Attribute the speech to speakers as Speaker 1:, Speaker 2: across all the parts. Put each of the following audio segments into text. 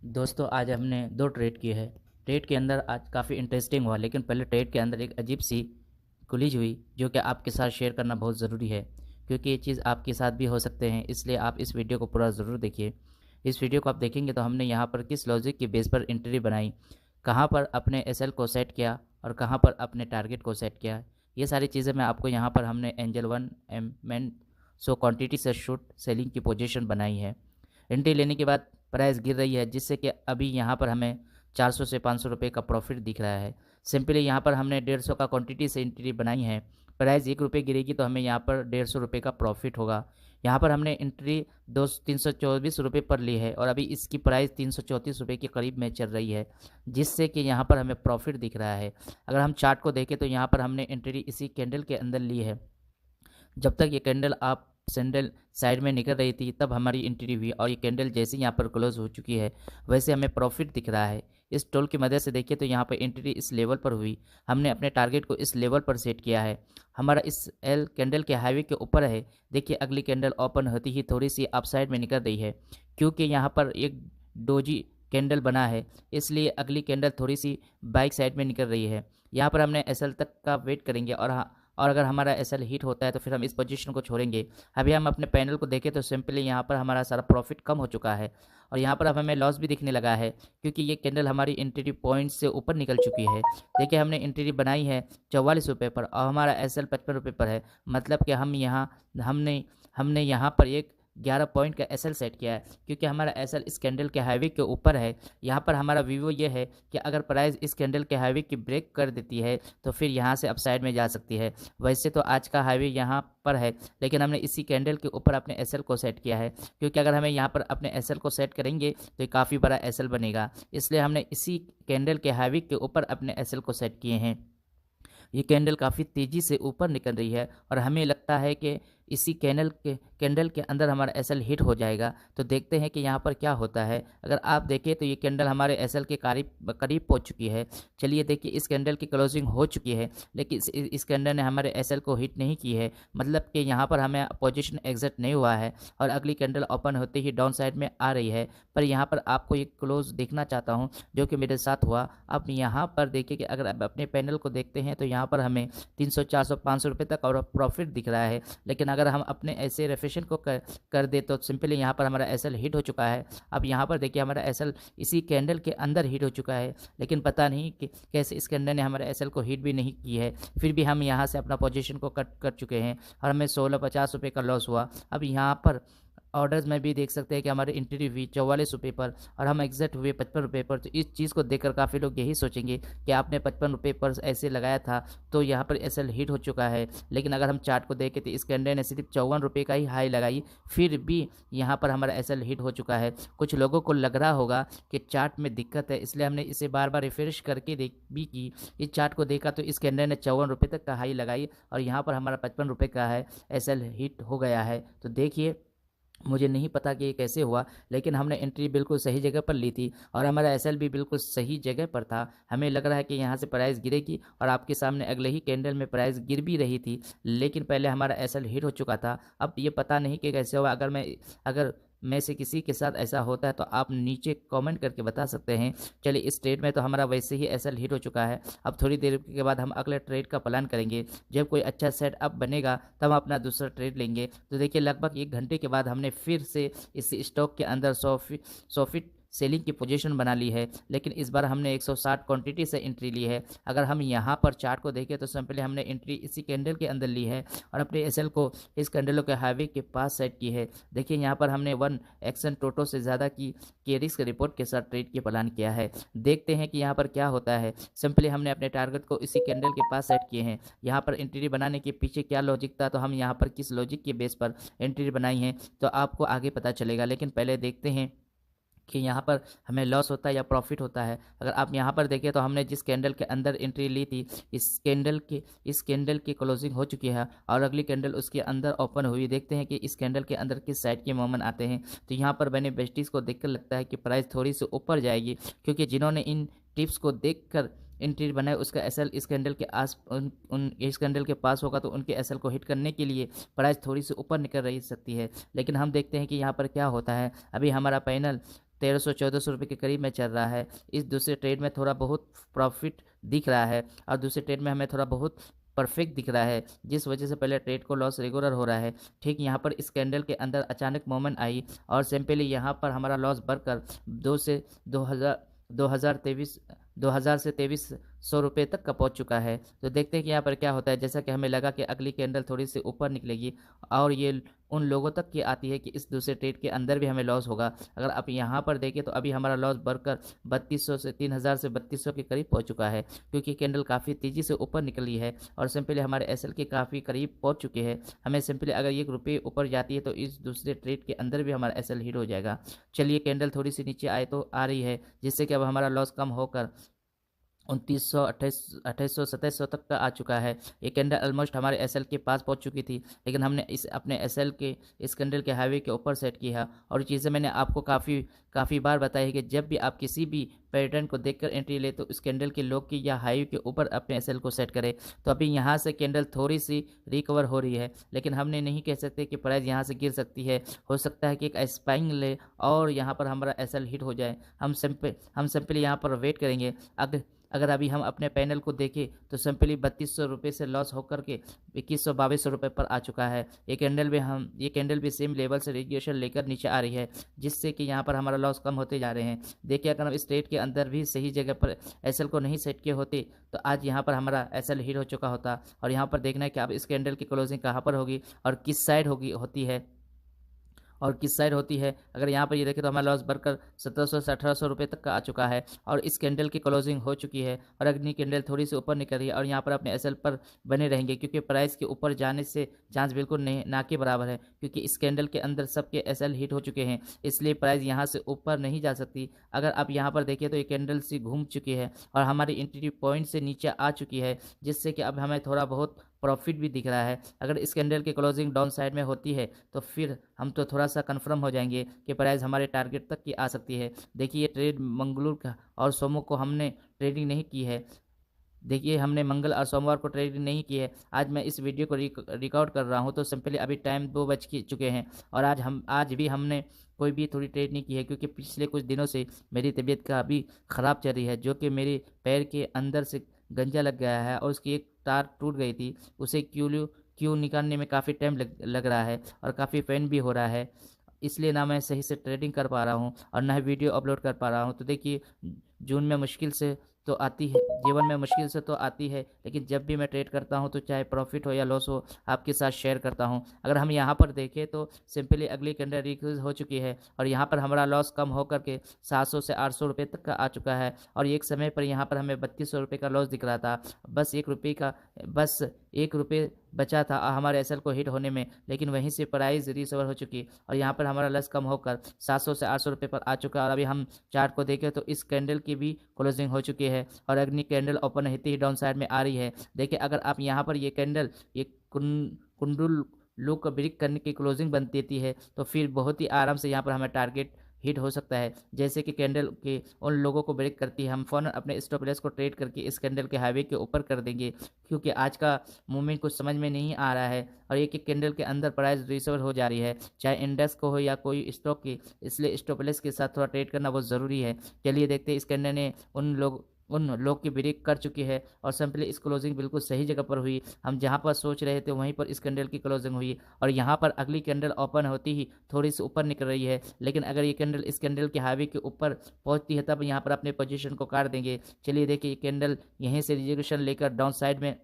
Speaker 1: दोस्तों आज हमने 2 ट्रेड किए हैं। ट्रेड के अंदर आज काफ़ी इंटरेस्टिंग हुआ, लेकिन पहले ट्रेड के अंदर एक अजीब-सी गुलिच हुई, जो कि आपके साथ शेयर करना बहुत ज़रूरी है, क्योंकि ये चीज़ आपके साथ भी हो सकते हैं, इसलिए आप इस वीडियो को पूरा ज़रूर देखिए। इस वीडियो को आप देखेंगे तो हमने यहाँ पर किस लॉजिक के बेस पर एंट्री बनाई, कहाँ पर अपने एसएल को सेट किया और कहाँ पर अपने टारगेट को सेट किया। ये सारी चीज़ें मैं आपको यहाँ पर हमने angel one am so quantity से शॉर्ट सेलिंग की पोजीशन बनाई है। एंट्री लेने के बाद प्राइस गिर रही है, जिससे कि अभी यहाँ पर हमें 400 से 500 रुपये का प्रॉफिट दिख रहा है। सिंपली यहाँ पर हमने 150 का क्वांटिटी से एंट्री बनाई है। प्राइस 1 रुपये गिरेगी तो हमें यहाँ पर 150 रुपये का प्रॉफिट होगा। यहाँ पर हमने एंट्री 324 रुपये पर ली है और अभी इसकी प्राइस 334 रुपये के करीब में चल रही है, जिससे कि यहाँ पर हमें प्रॉफिट दिख रहा है। अगर हम चार्ट को देखें तो यहाँ पर हमने एंट्री इसी कैंडल के अंदर ली है। जब तक ये कैंडल आप सैंडल साइड में निकल रही थी तब हमारी एंट्री हुई और ये कैंडल जैसे यहाँ पर क्लोज हो चुकी है, वैसे हमें प्रॉफिट दिख रहा है। इस टूल की मदद से देखिए तो यहाँ पर एंट्री इस लेवल पर हुई। हमने अपने टारगेट को इस लेवल पर सेट किया है। हमारा इस एल कैंडल के हाईवे के ऊपर है। देखिए अगली कैंडल ओपन होती ही थोड़ी सी अपसाइड में निकल रही है, क्योंकि यहाँ पर एक डोजी कैंडल बना है, इसलिए अगली कैंडल थोड़ी सी बाइक साइड में निकल रही है। यहाँ पर हमने एसएल तक का वेट करेंगे और अगर हमारा एसएल हिट होता है तो फिर हम इस पोजीशन को छोड़ेंगे। अभी हम अपने पैनल को देखें तो सिंपली यहाँ पर हमारा सारा प्रॉफिट कम हो चुका है और यहाँ पर अब हमें लॉस भी दिखने लगा है, क्योंकि ये कैंडल हमारी एंट्री पॉइंट से ऊपर निकल चुकी है। देखिए हमने एंट्री बनाई है 44 रुपये पर और हमारा एसएल 55 रुपये पर है। मतलब कि हमने हमने यहाँ पर एक 11 पॉइंट का एसएल सेट किया है, क्योंकि हमारा एसएल इस कैंडल के हाईवे के ऊपर है। यहाँ पर हमारा व्यू ये है कि अगर प्राइस इस कैंडल के हाईवे की ब्रेक कर देती है तो फिर यहाँ से अपसाइड में जा सकती है। वैसे तो आज का हाईवे यहाँ पर है, लेकिन हमने इसी कैंडल के ऊपर अपने एसएल को सेट किया है, क्योंकि अगर हमें यहाँ पर अपने एसएल को सेट करेंगे तो ये काफ़ी बड़ा एसएल बनेगा, इसलिए हमने इसी कैंडल के हाईवे के ऊपर अपने एसएल को सेट किए हैं। ये कैंडल काफ़ी तेज़ी से ऊपर निकल रही है और हमें लगता है कि इसी कैंडल के अंदर हमारा एसएल हिट हो जाएगा। तो देखते हैं कि यहाँ पर क्या होता है। अगर आप देखें तो ये कैंडल हमारे एसएल के करीब करीब पहुँच चुकी है। चलिए देखिए इस कैंडल की क्लोजिंग हो चुकी है, लेकिन इस कैंडल ने हमारे एसएल को हिट नहीं की है। मतलब कि यहाँ पर हमें पोजीशन एग्जिट नहीं हुआ है और अगली कैंडल ओपन होते ही डाउन साइड में आ रही है। पर यहाँ पर आपको ये क्लोज देखना चाहता हूँ जो कि मेरे साथ हुआ। अब यहाँ पर देखिए कि अगर आप अपने पैनल को देखते हैं तो यहाँ पर हमें 300 400 500 रुपये तक और प्रॉफिट दिख रहा है। लेकिन अगर हम अपने ऐसे रेफरेंस को कर दे तो सिंपली यहाँ पर हमारा एसएल हिट हो चुका है। अब यहाँ पर देखिए हमारा एसएल इसी कैंडल के अंदर हिट हो चुका है, लेकिन पता नहीं कि कैसे इस कैंडल ने हमारे एसएल को हिट भी नहीं की है। फिर भी हम यहाँ से अपना पोजीशन को कट कर चुके हैं और हमें 1650 रुपये का लॉस हुआ। अब यहाँ पर ऑर्डर्स में भी देख सकते हैं कि हमारी एंट्री हुई 44 रुपये पर और हम एग्जिट हुए 55 रुपये पर। तो इस चीज़ को देखकर काफ़ी लोग यही सोचेंगे कि आपने 55 रुपये पर ऐसे लगाया था तो यहाँ पर एसएल हिट हो चुका है। लेकिन अगर हम चार्ट को देखें तो इस कैंडल ने सिर्फ 54 रुपये का ही हाई लगाई, फिर भी यहाँ पर हमारा एसएल हिट हो चुका है। कुछ लोगों को लग रहा होगा कि चार्ट में दिक्कत है, इसलिए हमने इसे बार बार रिफ्रेश करके देख भी की। इस चार्ट को देखा तो इस कैंडल ने 54 रुपये तक का हाई लगाई और यहाँ पर हमारा 55 रुपये का है एसएल हिट हो गया है। तो देखिए मुझे नहीं पता कि ये कैसे हुआ, लेकिन हमने एंट्री बिल्कुल सही जगह पर ली थी और हमारा एसएल भी बिल्कुल सही जगह पर था। हमें लग रहा है कि यहाँ से प्राइस गिरेगी और आपके सामने अगले ही कैंडल में प्राइस गिर भी रही थी, लेकिन पहले हमारा एसएल हिट हो चुका था। अब ये पता नहीं कि कैसे हुआ। अगर में से किसी के साथ ऐसा होता है तो आप नीचे कमेंट करके बता सकते हैं। चलिए इस ट्रेड में तो हमारा वैसे ही एसएल हिट हो चुका है। अब थोड़ी देर के बाद हम अगले ट्रेड का प्लान करेंगे। जब कोई अच्छा सेटअप बनेगा तब हम अपना दूसरा ट्रेड लेंगे। तो देखिए लगभग 1 घंटे के बाद हमने फिर से इस स्टॉक के अंदर 100 फीट सेलिंग की पोजीशन बना ली है, लेकिन इस बार हमने 160 क्वांटिटी से एंट्री ली है। अगर हम यहाँ पर चार्ट को देखें तो सिंपली हमने एंट्री इसी कैंडल के अंदर ली है और अपने एसएल को इस कैंडलों के हाईवे के पास सेट की है। देखिए यहाँ पर हमने 1 एक्शन टोटो से ज़्यादा की रिस्क रिपोर्ट के साथ ट्रेड के प्लान किया है। देखते हैं कि यहाँ पर क्या होता है। सिंपली हमने अपने टारगेट को इसी कैंडल के पास सेट किए हैं। यहाँ पर एंट्री बनाने के पीछे क्या लॉजिक था, तो हम यहाँ पर किस लॉजिक के बेस पर एंट्री बनाई है तो आपको आगे पता चलेगा। लेकिन पहले देखते हैं कि यहाँ पर हमें लॉस होता है या प्रॉफिट होता है। अगर आप यहाँ पर देखें तो हमने जिस कैंडल के अंदर एंट्री ली थी इस कैंडल की क्लोजिंग हो चुकी है और अगली कैंडल उसके अंदर ओपन हुई। देखते हैं कि इस कैंडल के अंदर किस साइड के मूवमेंट आते हैं। तो यहाँ पर मैंने बेस्टीज को देखकर लगता है कि प्राइस थोड़ी सी ऊपर जाएगी, क्योंकि जिन्होंने इन टिप्स को देखकर एंट्री बनाए उसका एसएल इस कैंडल के इस कैंडल के पास होगा, तो उनके एसएल को हिट करने के लिए प्राइस थोड़ी सी ऊपर निकल रही सकती है। लेकिन हम देखते हैं कि यहाँ पर क्या होता है। अभी हमारा पैनल 1300-1400 के करीब में चल रहा है। इस दूसरे ट्रेड में थोड़ा बहुत प्रॉफिट दिख रहा है और दूसरे ट्रेड में हमें थोड़ा बहुत परफेक्ट दिख रहा है, जिस वजह से पहले ट्रेड को लॉस रेगुलर हो रहा है। ठीक यहाँ पर इस कैंडल के अंदर अचानक मोमेंट आई और सिंपली यहाँ पर हमारा लॉस बढ़कर 2000 से 2300 रुपये तक का पहुँच चुका है। तो देखते हैं कि यहाँ पर क्या होता है। जैसा कि हमें लगा कि अगली कैंडल थोड़ी सी ऊपर निकलेगी और ये उन लोगों तक की आती है कि इस दूसरे ट्रेड के अंदर भी हमें लॉस होगा। अगर आप यहाँ पर देखें तो अभी हमारा लॉस बढ़कर 3200 से 3000 से 3200 के करीब पहुँच चुका है, क्योंकि कैंडल काफ़ी तेज़ी से ऊपर निकली है और सिंपली हमारे एसएल के काफ़ी करीब पहुँच चुके हैं। हमें सिंपली अगर ₹1 ऊपर जाती है तो इस दूसरे ट्रेड के अंदर भी हमारा एसएल हिट हो जाएगा। चलिए कैंडल थोड़ी सी नीचे आए तो आ रही है, जिससे कि अब हमारा लॉस कम होकर 2900, 2800, 2700 तक का आ चुका है। ये कैंडल ऑलमोस्ट हमारे एसएल के पास पहुंच चुकी थी, लेकिन हमने इस अपने एसएल के इस कैंडल के हाईवे के ऊपर सेट किया है। और ये चीज़ें मैंने आपको काफ़ी बार बताई है कि जब भी आप किसी भी पैटर्न को देखकर एंट्री ले तो इस कैंडल के लो की या हाई के ऊपर अपने एसएल को सेट करें। तो अभी यहाँ से कैंडल थोड़ी सी रिकवर हो रही है, लेकिन हमने नहीं कह सकते कि प्राइस यहाँ से गिर सकती है। हो सकता है कि एक स्पाइंग ले और यहाँ पर हमारा एसएल हिट हो जाए। हम सिंपली यहाँ पर वेट करेंगे। अगर अभी हम अपने पैनल को देखें तो सिंपली 3200 रुपये से लॉस होकर के 2100-2200 रुपये पर आ चुका है। ये कैंडल भी सेम लेवल से रिजेक्शन लेकर नीचे आ रही है, जिससे कि यहाँ पर हमारा लॉस कम होते जा रहे हैं। देखिए अगर हम इस ट्रेड के अंदर भी सही जगह पर एसएल को नहीं सेट किए होते तो आज यहाँ पर हमारा एसएल हिट हो चुका होता। और यहाँ पर देखना है कि अब इस कैंडल की क्लोजिंग कहाँ पर होगी और किस साइड होती है। अगर यहाँ पर ये देखें तो हमारा लॉस बढ़कर 1700 से 1800 रुपये तक का आ चुका है और इस कैंडल की क्लोजिंग हो चुकी है और अगली कैंडल थोड़ी सी ऊपर निकल रही है और यहाँ पर अपने एसएल पर बने रहेंगे, क्योंकि प्राइस के ऊपर जाने से चांस बिल्कुल नहीं ना के बराबर है, क्योंकि इस कैंडल के अंदर सबके एसएल हिट हो चुके हैं, इसलिए प्राइस यहाँ से ऊपर नहीं जा सकती। अगर आप यहाँ पर देखिए तो ये कैंडल सी घूम चुकी है और हमारी एंट्री पॉइंट से नीचे आ चुकी है, जिससे कि अब हमें थोड़ा बहुत प्रॉफिट भी दिख रहा है। अगर इस कैंडल की क्लोजिंग डाउन साइड में होती है तो फिर हम तो थोड़ा सा कंफर्म हो जाएंगे कि प्राइस हमारे टारगेट तक की आ सकती है। देखिए ये ट्रेड मंगलवार का और सोमवार को हमने ट्रेडिंग नहीं की है। देखिए हमने मंगल और सोमवार को ट्रेडिंग नहीं की है। आज मैं इस वीडियो को रिकॉर्ड कर रहा हूँ तो सिंपली अभी टाइम 2 बज चुके हैं और आज भी हमने कोई भी थोड़ी ट्रेड नहीं की है, क्योंकि पिछले कुछ दिनों से मेरी तबीयत का अभी ख़राब चल रही है, जो कि मेरे पैर के अंदर से गंजा लग गया है और उसकी एक तार टूट गई थी। उसे क्यों निकालने में काफ़ी टाइम लग रहा है और काफ़ी पेन भी हो रहा है, इसलिए ना मैं सही से ट्रेडिंग कर पा रहा हूँ और ना ही वीडियो अपलोड कर पा रहा हूँ। तो देखिए जून में मुश्किल से तो आती है, जीवन में मुश्किल से तो आती है, लेकिन जब भी मैं ट्रेड करता हूं तो चाहे प्रॉफिट हो या लॉस हो आपके साथ शेयर करता हूं। अगर हम यहां पर देखें तो सिंपली अगली कैंडल रिक्वेस्ट हो चुकी है और यहां पर हमारा लॉस कम होकर के 700 से 800 रुपये तक का आ चुका है और एक समय पर यहां पर हमें 3200 रुपये का लॉस दिख रहा था। बस ₹1 बचा था हमारे एसएल को हिट होने में, लेकिन वहीं से प्राइस रिकवर हो चुकी और यहाँ पर हमारा लॉस कम होकर 700 से 800 रुपये पर आ चुका है। और अभी हम चार्ट को देखें तो इस कैंडल की भी क्लोजिंग हो चुकी है और अगली कैंडल ओपन होते ही डाउन साइड में आ रही है। देखिए अगर आप यहाँ पर ये कैंडल ये कुंडल लो का ब्रेक करने की क्लोजिंग बन देती है तो फिर बहुत ही आराम से यहाँ पर हमें टारगेट हिट हो सकता है। जैसे कि कैंडल के उन लोगों को ब्रेक करती है, हम फ़ौरन अपने स्टॉप लॉस को ट्रेड करके इस कैंडल के हाईवे के ऊपर कर देंगे, क्योंकि आज का मूवमेंट कुछ समझ में नहीं आ रहा है और एक एक कैंडल के अंदर प्राइस रिकवर हो जा रही है, चाहे इंडेक्स को हो या कोई स्टॉक की, इसलिए स्टॉप लॉस के साथ थोड़ा ट्रेड करना बहुत ज़रूरी है। चलिए देखते हैं इस कैंडल ने उन लोग की ब्रेक कर चुकी है और सिंपली इस क्लोजिंग बिल्कुल सही जगह पर हुई। हम जहां पर सोच रहे थे वहीं पर इस कैंडल की क्लोजिंग हुई और यहां पर अगली कैंडल ओपन होती ही थोड़ी सी ऊपर निकल रही है, लेकिन अगर ये कैंडल इस कैंडल के हाईवे के ऊपर पहुंचती है तब यहां पर अपने पोजीशन को काट देंगे। चलिए देखिए ये कैंडल यहीं से रिजेक्शन लेकर डाउन साइड में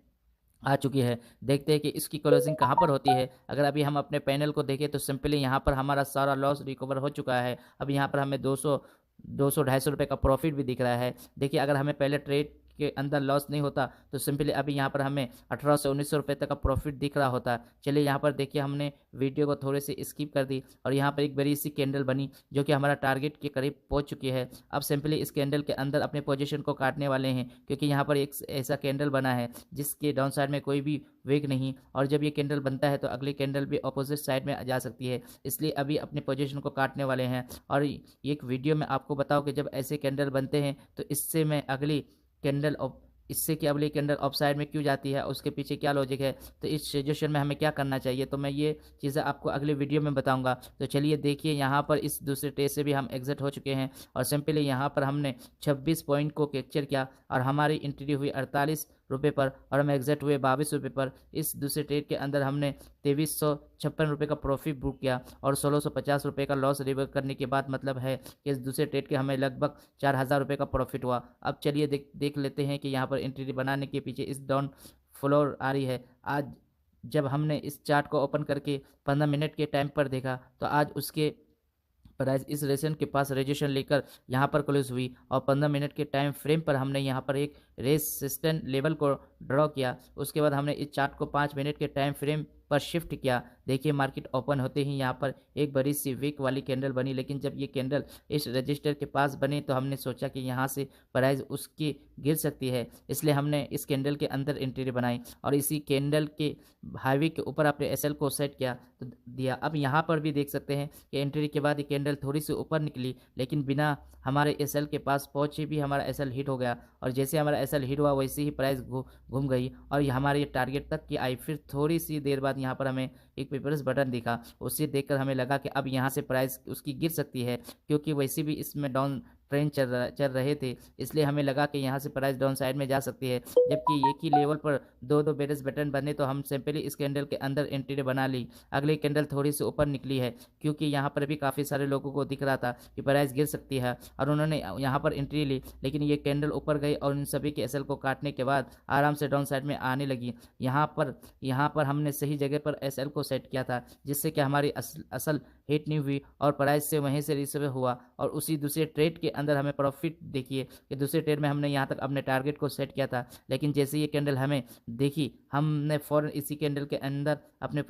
Speaker 1: आ चुकी है। देखते हैं कि इसकी क्लोजिंग कहाँ पर होती है। अगर अभी हम अपने पैनल को देखें तो सिंपली यहाँ पर हमारा सारा लॉस रिकवर हो चुका है। अब यहाँ पर हमें 200-250 रुपये का प्रॉफिट भी दिख रहा है। देखिए अगर हमें पहले ट्रेड के अंदर लॉस नहीं होता तो सिंपली अभी यहाँ पर हमें 1800 से 1900 रुपये तक का प्रॉफिट दिख रहा होता। चलिए यहाँ पर देखिए हमने वीडियो को थोड़े से स्किप कर दी और यहाँ पर एक बड़ी सी कैंडल बनी जो कि हमारा टारगेट के करीब पहुँच चुकी है। अब सिंपली इस कैंडल के अंदर अपने पोजीशन को काटने वाले हैं, क्योंकि यहाँ पर एक ऐसा कैंडल बना है जिसके डाउन साइड में कोई भी वेग नहीं, और जब ये कैंडल बनता है तो अगली कैंडल भी अपोजिट साइड में जा सकती है, इसलिए अभी अपने पोजीशन को काटने वाले हैं। और एक वीडियो में आपको बताओ कि जब ऐसे कैंडल बनते हैं तो इससे मैं अगली कैंडल इससे कि अब ये कैंडल अपसाइड में क्यों जाती है, उसके पीछे क्या लॉजिक है, तो इस सिचुएशन में हमें क्या करना चाहिए, तो मैं ये चीज़ें आपको अगले वीडियो में बताऊंगा। तो चलिए देखिए, यहाँ पर इस दूसरे ट्रेड से भी हम एग्जिट हो चुके हैं और सिंपली यहाँ पर हमने 26 पॉइंट को कैप्चर किया और हमारी एंट्री हुई 48 रुपये पर और हम एग्जिट हुए 22 रुपये पर। इस दूसरे ट्रेड के अंदर हमने 2356 रुपये का प्रॉफिट बुक किया और 1650 रुपये का लॉस रिवर करने के बाद मतलब है कि इस दूसरे ट्रेड के हमें लगभग 4000 रुपये का प्रॉफिट हुआ। अब चलिए देख लेते हैं कि यहाँ पर एंट्री बनाने के पीछे इस डाउन फ्लोर आ रही है। आज जब हमने इस चार्ट को ओपन करके 15 मिनट के टाइम पर देखा तो आज उसके प्राइस इस रेशन के पास रेजिस्टेंस लेकर यहाँ पर क्लोज हुई और 15 मिनट के टाइम फ्रेम पर हमने यहाँ पर एक रेजिस्टेंस लेवल को ड्रॉ किया। उसके बाद हमने इस चार्ट को 5 मिनट के टाइम फ्रेम पर शिफ्ट किया। देखिए मार्केट ओपन होते ही यहाँ पर एक बड़ी सी वीक वाली कैंडल बनी, लेकिन जब ये कैंडल इस रजिस्टर के पास बनी तो हमने सोचा कि यहाँ से प्राइस उसकी गिर सकती है, इसलिए हमने इस कैंडल के अंदर एंट्री बनाई और इसी कैंडल के हाईवे के ऊपर अपने एसएल को सेट किया तो दिया। अब यहाँ पर भी देख सकते हैं कि एंट्री के बाद ये कैंडल थोड़ी सी ऊपर निकली, लेकिन बिना हमारे एसएल के पास पहुंचे भी हमारा एसएल हिट हो गया और जैसे हमारा एसएल हिट हुआ वैसे ही प्राइस घूम गई और ये हमारे टारगेट तक की आई। फिर थोड़ी सी देर बाद यहाँ पर हमें एक पेपर्स बटन दिखा, उससे देखकर हमें लगा कि अब यहाँ से प्राइस उसकी गिर सकती है, क्योंकि वैसे भी इसमें डाउन ट्रेंड चल रहे थे, इसलिए हमें लगा कि यहाँ से प्राइस डाउन साइड में जा सकती है। जबकि एक ही लेवल पर दो दो बेरस बटन बने तो हम सिंपली इस कैंडल के अंदर एंट्री बना ली। अगली कैंडल थोड़ी सी ऊपर निकली है, क्योंकि यहाँ पर भी काफ़ी सारे लोगों को दिख रहा था कि प्राइस गिर सकती है और उन्होंने यहाँ पर एंट्री ली, लेकिन ये कैंडल ऊपर गई और इन सभी के एसएल को काटने के बाद आराम से डाउन साइड में आने लगी। यहाँ पर हमने सही जगह पर एसएल को सेट किया था, जिससे कि हमारी असल हिट नहीं हुई और प्राइस से वहीं से रिसीव हुआ और उसी दूसरे ट्रेड के अंदर हमें प्रॉफिट देखिए कि दूसरे ट्रेड में हमने यहाँ तक अपने टारगेट को सेट किया था, लेकिन जैसे ये कैंडल हमें देखी हमने फौरन इसी कैंडल के अंदर अपने